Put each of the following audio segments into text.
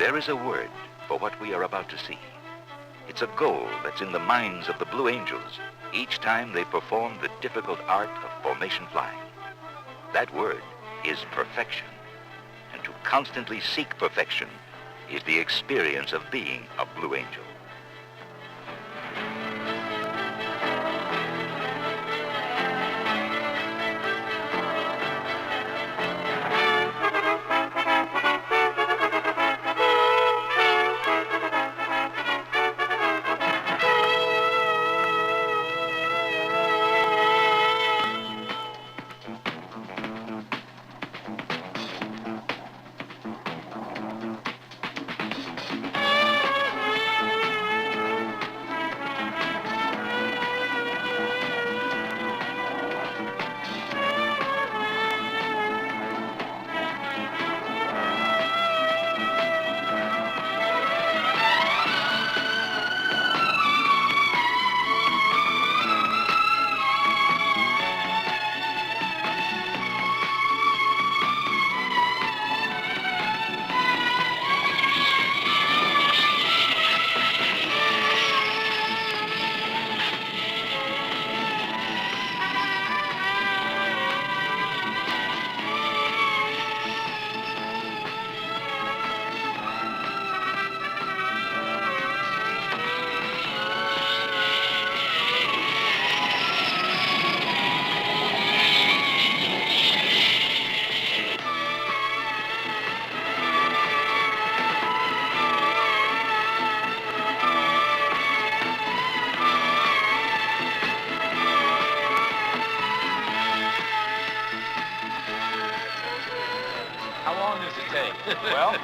There is a word for what we are about to see. It's a goal that's in the minds of the Blue Angels each time they perform the difficult art of formation flying. That word is perfection. And to constantly seek perfection is the experience of being a Blue Angel. Well,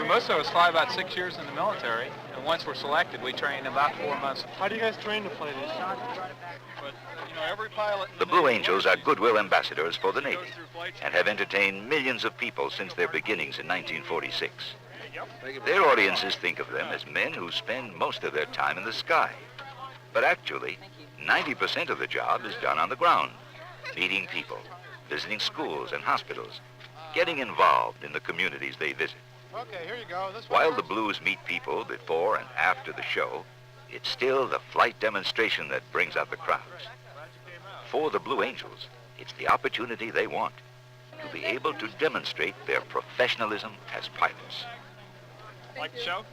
most of us fly about 6 years in the military, and once we're selected, we train about 4 months. How do you guys train to play this? But, you know, every pilot... The Blue Angels are goodwill ambassadors for the Navy and have entertained millions of people since their beginnings in 1946. Their audiences think of them as men who spend most of their time in the sky. But actually, 90% of the job is done on the ground, meeting people, visiting schools and hospitals, getting involved in the communities they visit. Okay, here you go. While the Blues meet people before and after the show, it's still the flight demonstration that brings out the crowds. For the Blue Angels, it's the opportunity they want to be able to demonstrate their professionalism as pilots. Like the show?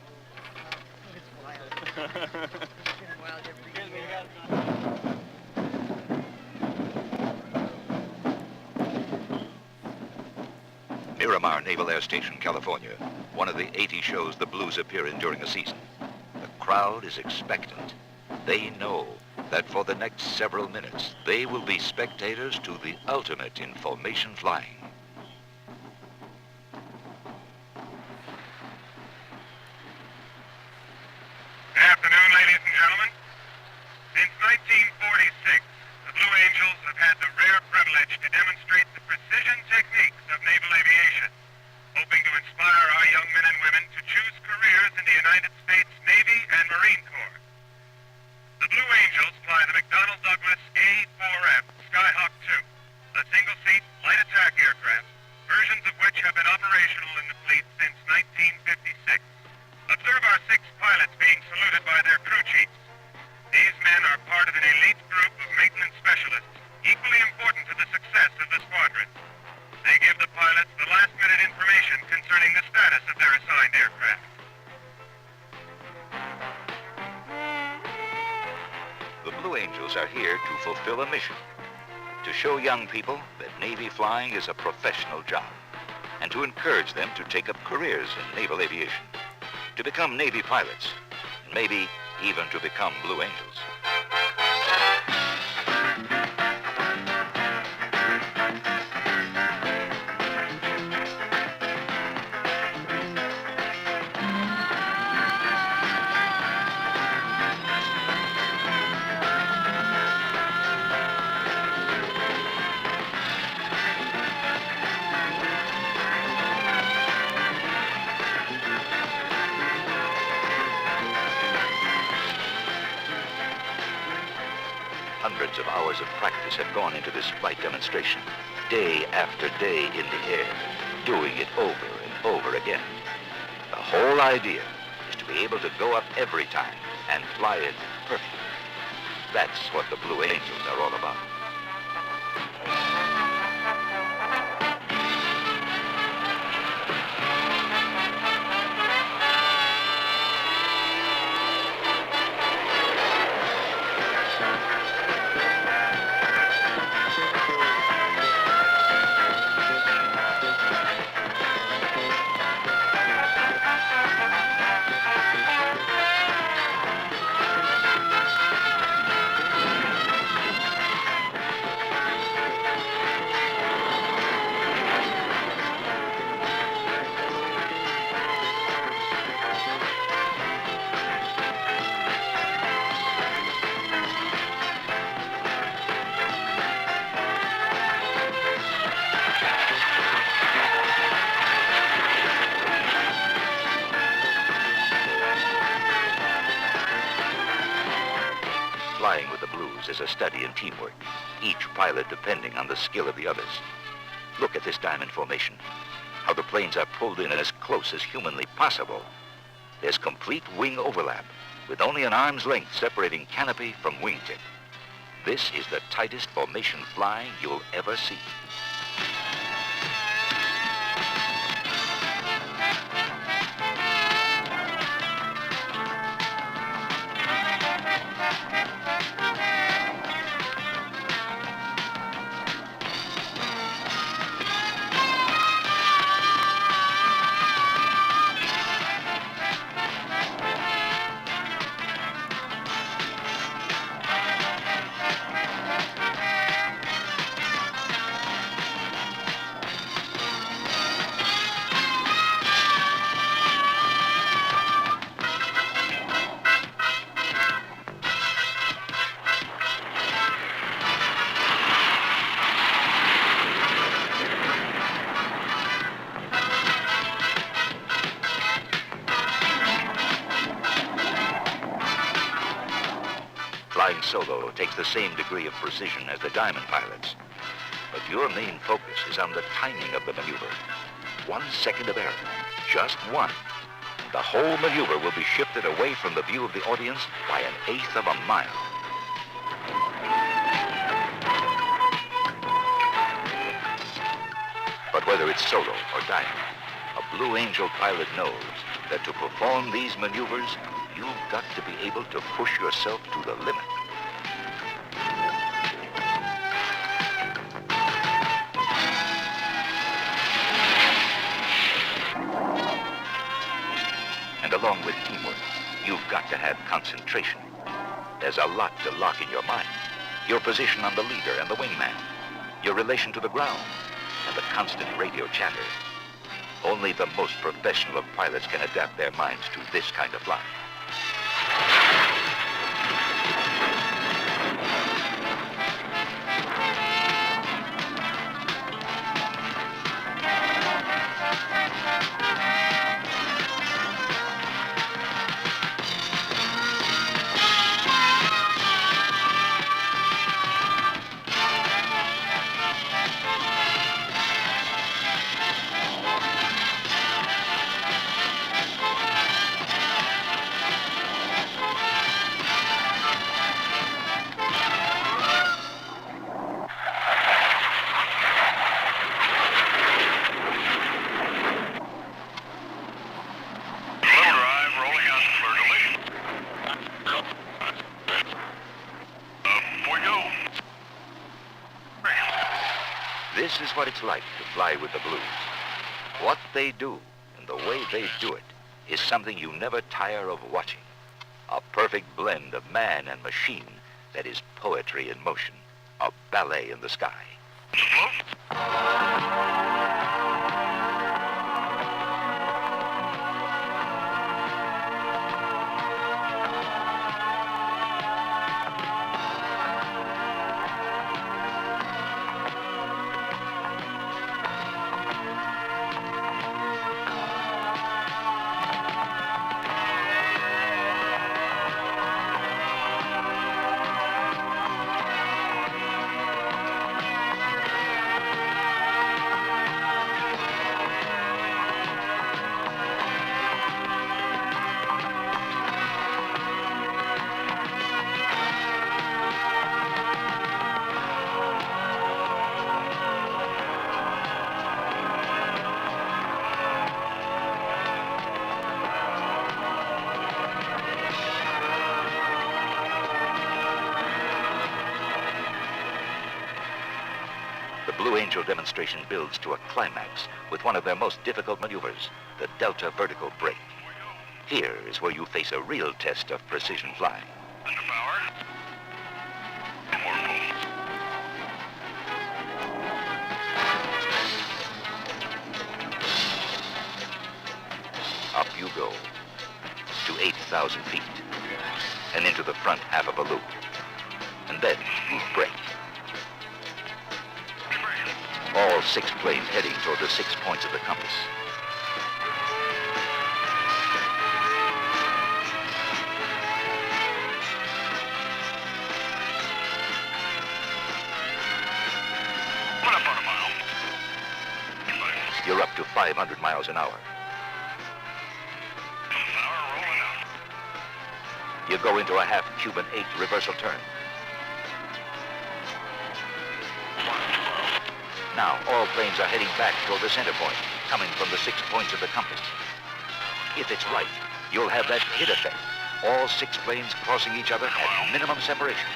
Miramar Naval Air Station, California, one of the 80 shows the Blues appear in during a season. The crowd is expectant. They know that for the next several minutes, they will be spectators to the ultimate in formation flying. Good afternoon, ladies and gentlemen. Since 1946, the Blue Angels have had the rare privilege to demonstrate the precision techniques of naval aviation, hoping to inspire our young men and women to choose careers in the United States Navy and Marine Corps. The Blue Angels fly the McDonnell Douglas A-4F Skyhawk II, a single-seat light attack aircraft, versions of which have been operational in the fleet since 1956. Observe our 6 pilots being saluted by their crew chiefs. These men are part of an elite group of maintenance specialists, equally important to the success of the squadron. They give the pilots the last-minute information concerning the status of their assigned aircraft. The Blue Angels are here to fulfill a mission, to show young people that Navy flying is a professional job, and to encourage them to take up careers in naval aviation, to become Navy pilots, and maybe even to become Blue Angels. Hundreds of hours of practice have gone into this flight demonstration, day after day in the air, doing it over and over again. The whole idea is to be able to go up every time and fly it perfectly. That's what the Blue Angels are all about. Flying with the Blues is a study in teamwork, each pilot depending on the skill of the others. Look at this diamond formation, how the planes are pulled in as close as humanly possible. There's complete wing overlap, with only an arm's length separating canopy from wingtip. This is the tightest formation flying you'll ever see. Flying solo takes the same degree of precision as the diamond pilots. But your main focus is on the timing of the maneuver. 1 second of error, just one. The whole maneuver will be shifted away from the view of the audience by 1/8 of a mile. But whether it's solo or diamond, a Blue Angel pilot knows that to perform these maneuvers, you've got to be able to push yourself to the limit. And along with teamwork, you've got to have concentration. There's a lot to lock in your mind. Your position on the leader and the wingman, your relation to the ground, and the constant radio chatter. Only the most professional of pilots can adapt their minds to this kind of flying. This is what it's like to fly with the Blues. What they do and the way they do it is something you never tire of watching. A perfect blend of man and machine that is poetry in motion, a ballet in the sky. Blue Angel demonstration builds to a climax with one of their most difficult maneuvers, the Delta vertical brake. Here is where you face a real test of precision flying. Under power. And more pull. Up you go to 8,000 feet and into the front half of a loop. And then you brake. All 6 planes heading toward the 6 points of the compass. Put up on a mile. You're up to 500 miles an hour. Power rolling up. You go into a half Cuban 8 reversal turn. Now, all planes are heading back toward the center point, coming from the 6 points of the compass. If it's right, you'll have that hit effect. All 6 planes crossing each other at minimum separation.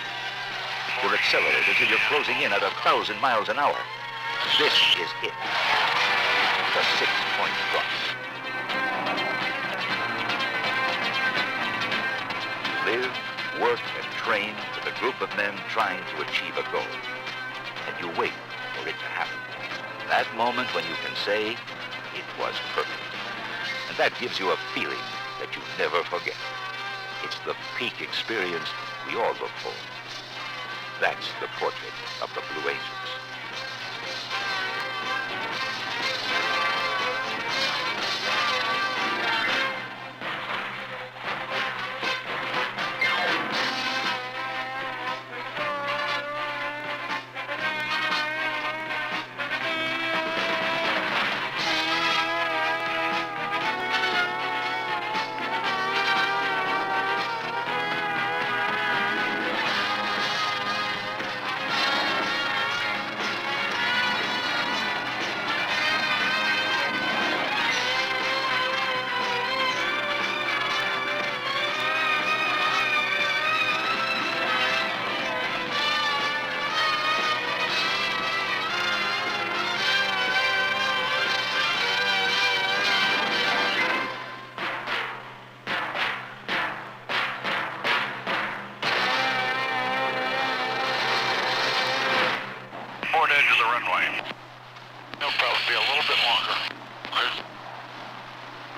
You'll accelerate until you're closing in at 1,000 miles an hour. This is it. The 6-point cross. Live, work, and train with a group of men trying to achieve a goal. And you wait for it to happen. That moment when you can say, it was perfect. And that gives you a feeling that you never forget. It's the peak experience we all look for. That's the portrait of the Blue Angels. Port edge of the runway. It'll probably be a little bit longer.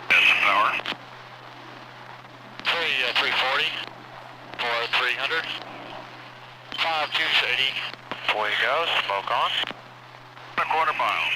There's some power. 340 for 300. 5280. Away he goes. Smoke on. 1/4 mile.